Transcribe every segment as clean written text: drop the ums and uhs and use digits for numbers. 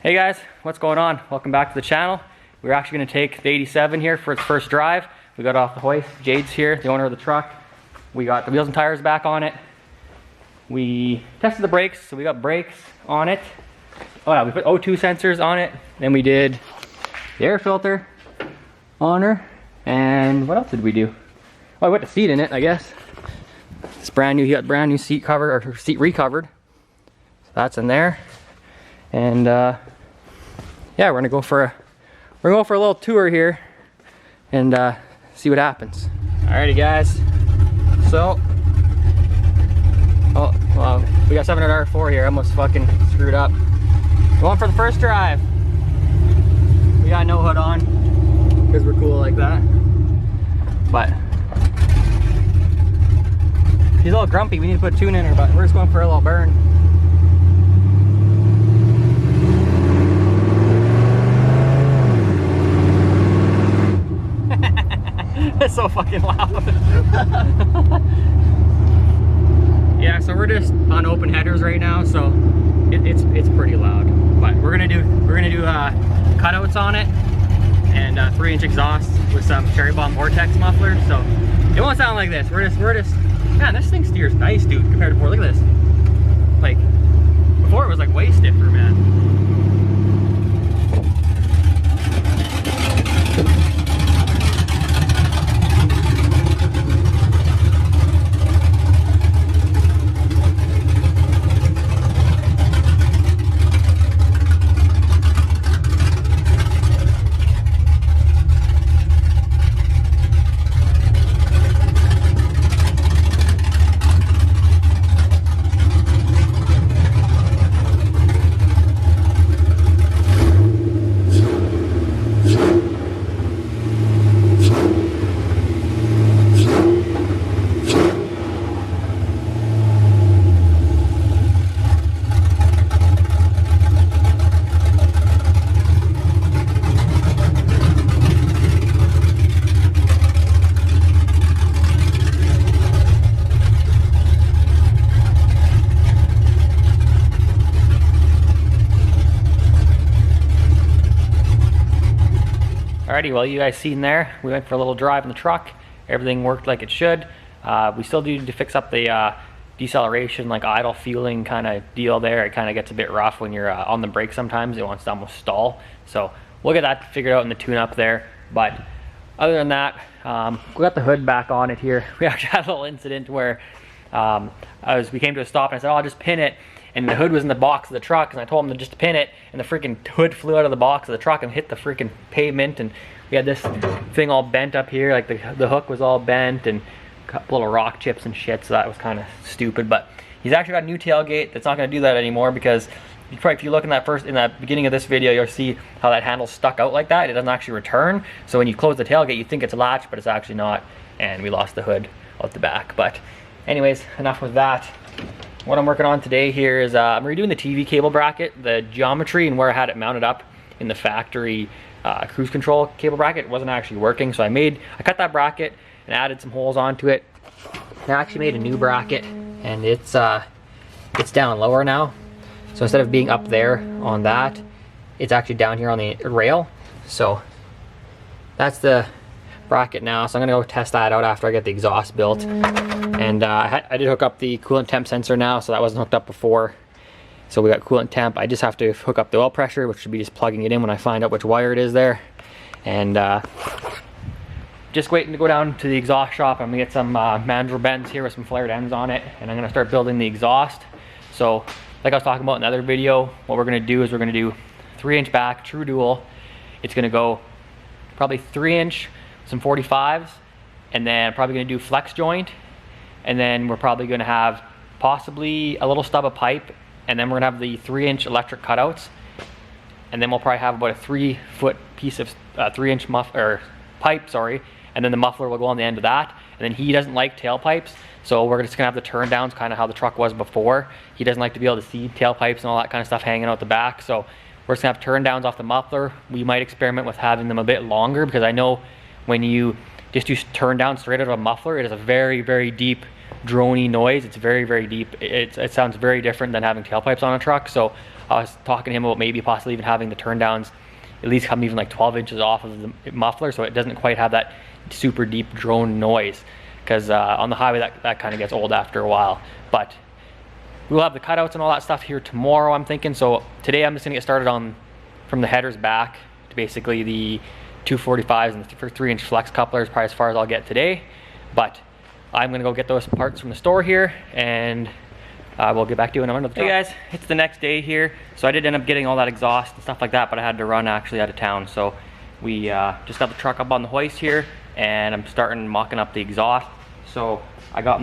Hey guys, what's going on? Welcome back to the channel. We're actually going to take the 87 here for its first drive. We got off the hoist. Jade's here, the owner of the truck. We got the wheels and tires back on it. We tested the brakes, so we got brakes on it. Oh yeah, we put O2 sensors on it. Then we did the air filter on her. And what else did we do? Oh, I put the seat in it, I guess. It's brand new. He got brand new seat cover, or seat recovered. So that's in there. And yeah, we're gonna go for a little tour here and see what happens. Alrighty guys, so well, we got 700 R4 here. I almost fucking screwed up. Going for the first drive. We got no hood on because we're cool like that. But she's a little grumpy. We need to put a tune in her, but we're just going for a little burn. It's so fucking loud. Yeah, so we're just on open headers right now, so it's pretty loud. But we're gonna do cutouts on it and 3-inch exhaust with some cherry bomb vortex mufflers. So it won't sound like this. We're just man, this thing steers nice, dude, compared to before. Look at this. Like before, it was like way stiffer, man. Alrighty, well, you guys seen there, we went for a little drive in the truck. Everything worked like it should. We still do need to fix up the deceleration, like idle fueling kind of deal there. It kind of gets a bit rough when you're on the brake sometimes. It wants to almost stall. So we'll get that figured out in the tune-up there. But other than that, we got the hood back on it here. We actually had a little incident where we came to a stop and I said, oh, I'll just pin it. And the hood was in the box of the truck, and I told him to just pin it, and the freaking hood flew out of the box of the truck and hit the freaking pavement, and we had this thing all bent up here, like the hook was all bent, and a couple little rock chips and shit, so that was kind of stupid. But he's actually got a new tailgate that's not going to do that anymore, because if you look in that beginning of this video, you'll see how that handle's stuck out like that. It doesn't actually return, so when you close the tailgate, you think it's latched, but it's actually not, and we lost the hood out the back. But anyways, enough with that. What I'm working on today here is I'm redoing the TV cable bracket, the geometry and where I had it mounted up in the factory cruise control cable bracket. It wasn't actually working, so I cut that bracket and added some holes onto it. I actually made a new bracket, and it's down lower now. So instead of being up there on that, it's actually down here on the rail. So that's the bracket now, so I'm gonna go test that out after I get the exhaust built. And I did hook up the coolant temp sensor now, so that wasn't hooked up before. So we got coolant temp. I just have to hook up the oil pressure, which should be just plugging it in when I find out which wire it is there. And just waiting to go down to the exhaust shop. I'm gonna get some mandrel bends here with some flared ends on it, and I'm gonna start building the exhaust. So like I was talking about in the other video, what we're gonna do is we're gonna do 3-inch back, true dual. It's gonna go probably 3-inch, some 45s, and then probably gonna do flex joint, and then we're probably gonna have possibly a little stub of pipe, and then we're gonna have the 3-inch electric cutouts, and then we'll probably have about a 3-foot piece of 3-inch pipe, sorry, and then the muffler will go on the end of that. And then he doesn't like tailpipes, so we're just gonna have the turn downs, kind of how the truck was before. He doesn't like to be able to see tailpipes and all that kind of stuff hanging out the back, so we're just gonna have turn downs off the muffler. We might experiment with having them a bit longer, because I know when you just do turn down straight out of a muffler, it is a very, very deep drony noise. It's very, very deep. It sounds very different than having tailpipes on a truck. So I was talking to him about maybe possibly even having the turn downs at least come even like 12 inches off of the muffler, so it doesn't quite have that super deep drone noise, because on the highway that kind of gets old after a while. But we'll have the cutouts and all that stuff here tomorrow, I'm thinking. So today I'm just gonna get started on from the headers back to basically the 245s and the 3-inch flex couplers, probably as far as I'll get today. But I'm gonna go get those parts from the store here, and we'll get back to you when I'm under the truck. Hey guys, it's the next day here. So I did end up getting all that exhaust and stuff like that, but I had to run actually out of town. So we just got the truck up on the hoist here, and I'm starting mocking up the exhaust. So I got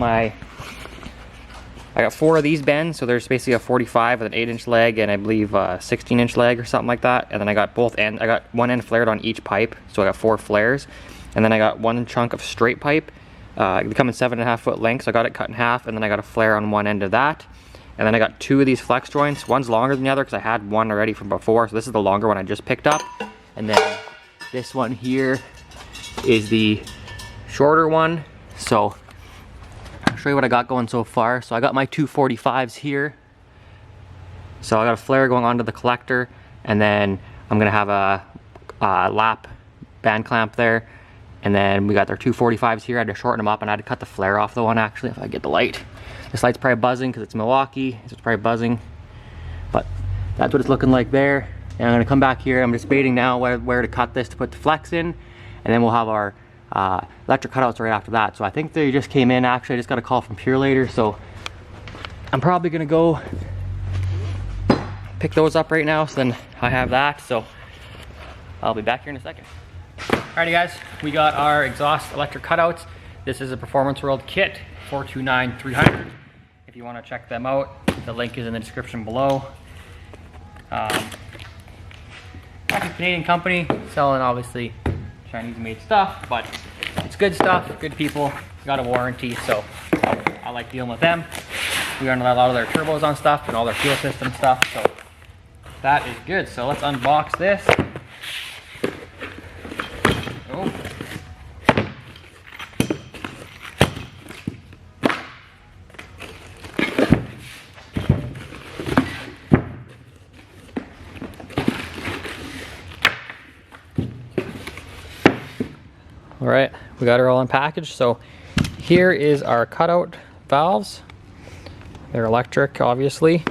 4 of these bends. So there's basically a 45 with an 8-inch leg, and I believe a 16-inch leg or something like that. And then I got both ends. I got one end flared on each pipe, so I got 4 flares. And then I got one chunk of straight pipe. They come in 7.5 foot length, so I got it cut in half, and then I got a flare on one end of that. And then I got 2 of these flex joints. One's longer than the other because I had one already from before, so this is the longer one I just picked up. And then this one here is the shorter one. So I'll show you what I got going so far. So I got my 245s here. So I got a flare going onto the collector, and then I'm gonna have a lap band clamp there. And then we got our 245s here. I had to shorten them up, and I had to cut the flare off the one actually, if I get the light. This light's probably buzzing because it's Milwaukee, so it's probably buzzing. But that's what it's looking like there. And I'm gonna come back here. I'm just debating now where to cut this to put the flex in. And then we'll have our electric cutouts right after that. So I think they just came in actually. I just got a call from Pure later. So I'm probably gonna go pick those up right now. So then I have that. So I'll be back here in a second. Alrighty guys, we got our exhaust electric cutouts. This is a Performance World kit, 429-300. If you want to check them out, the link is in the description below. Canadian company, selling obviously Chinese made stuff, but it's good stuff, good people, got a warranty, so I like dealing with them. We run a lot of their turbos on stuff and all their fuel system stuff, so that is good. So let's unbox this. Oh. All right, we got her all unpackaged. So here is our cutout valves. They're electric, obviously.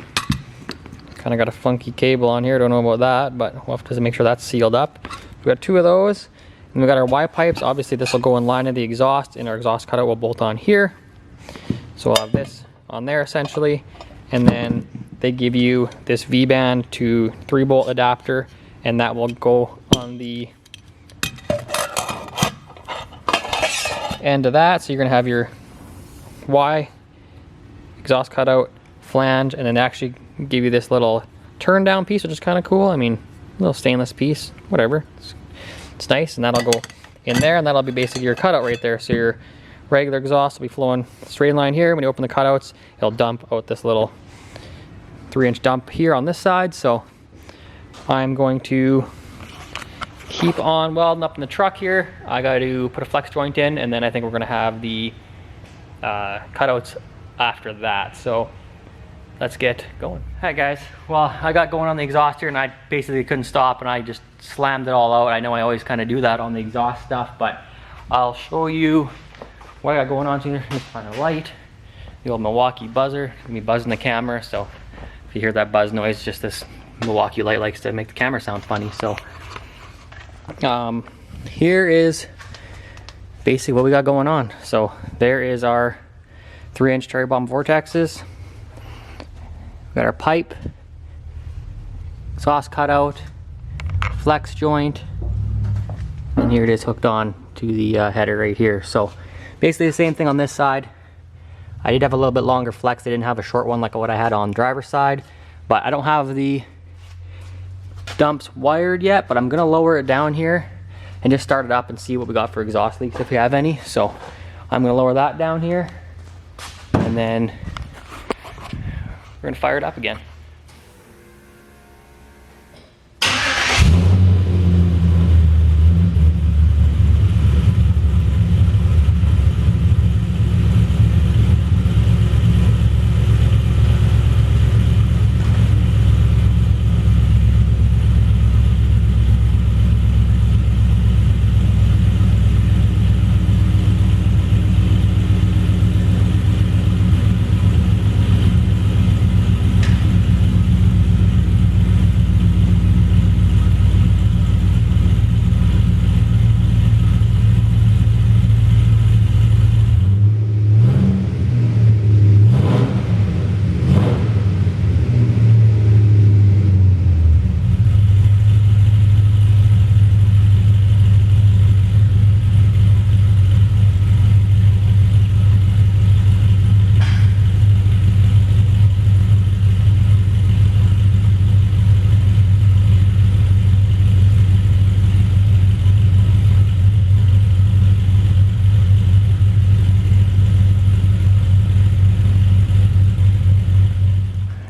Kind of got a funky cable on here, don't know about that, but we'll have to make sure that's sealed up. We got 2 of those. And we got our Y pipes. Obviously this will go in line of the exhaust, and our exhaust cutout will bolt on here. So we'll have this on there essentially. And then they give you this V-band to 3-bolt adapter, and that will go on the end of that. So you're gonna have your Y exhaust cutout, flange, and then actually give you this little turn down piece, which is kind of cool. I mean, a little stainless piece, whatever. It's nice, and that'll go in there, and that'll be basically your cutout right there. So your regular exhaust will be flowing straight in line here. When you open the cutouts, it'll dump out this little 3-inch dump here on this side. So I'm going to keep on welding up in the truck here. I got to put a flex joint in, and then I think we're gonna have the cutouts after that. So let's get going. Hi guys, well, I got going on the exhaust here, and I basically couldn't stop, and I just slammed it all out. I know I always kind of do that on the exhaust stuff, but I'll show you what I got going on here. Let's find a light. The old Milwaukee buzzer, gonna be buzzing the camera, so if you hear that buzz noise, just this Milwaukee light likes to make the camera sound funny. So here is basically what we got going on. So there is our 3-inch cherry bomb vortexes. We got our pipe, exhaust cutout, flex joint, and here it is hooked on to the header right here. So basically the same thing on this side. I did have a little bit longer flex. I didn't have a short one like what I had on the driver's side, but I don't have the dumps wired yet, but I'm gonna lower it down here and just start it up and see what we got for exhaust leaks if we have any. So I'm gonna lower that down here, and then we're gonna fire it up again.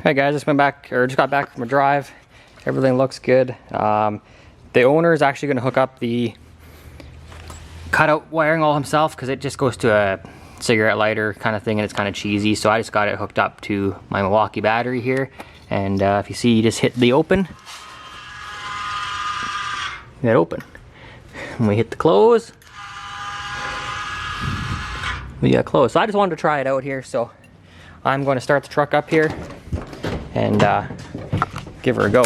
Hi guys, just got back from a drive. Everything looks good. The owner is actually going to hook up the cutout wiring all himself because it just goes to a cigarette lighter kind of thing and it's kind of cheesy. So I just got it hooked up to my Milwaukee battery here. And if you see, you just hit the open. Hit open. When we hit the close, we got close. So I just wanted to try it out here. So I'm going to start the truck up here and give her a go.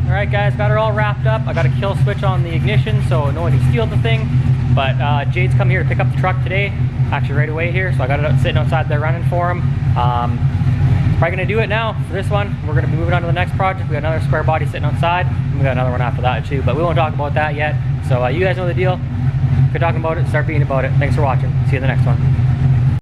Alright guys, got her all wrapped up. I got a kill switch on the ignition so no one can steal the thing. But Jade's come here to pick up the truck today, actually right away here. So I got it sitting outside there running for him. Probably going to do it now for this one. We're going to be moving on to the next project. We got another square body sitting outside. And we got another one after that too, but we won't talk about that yet. So you guys know the deal. Quit talking about it, start being about it. Thanks for watching. See you in the next one.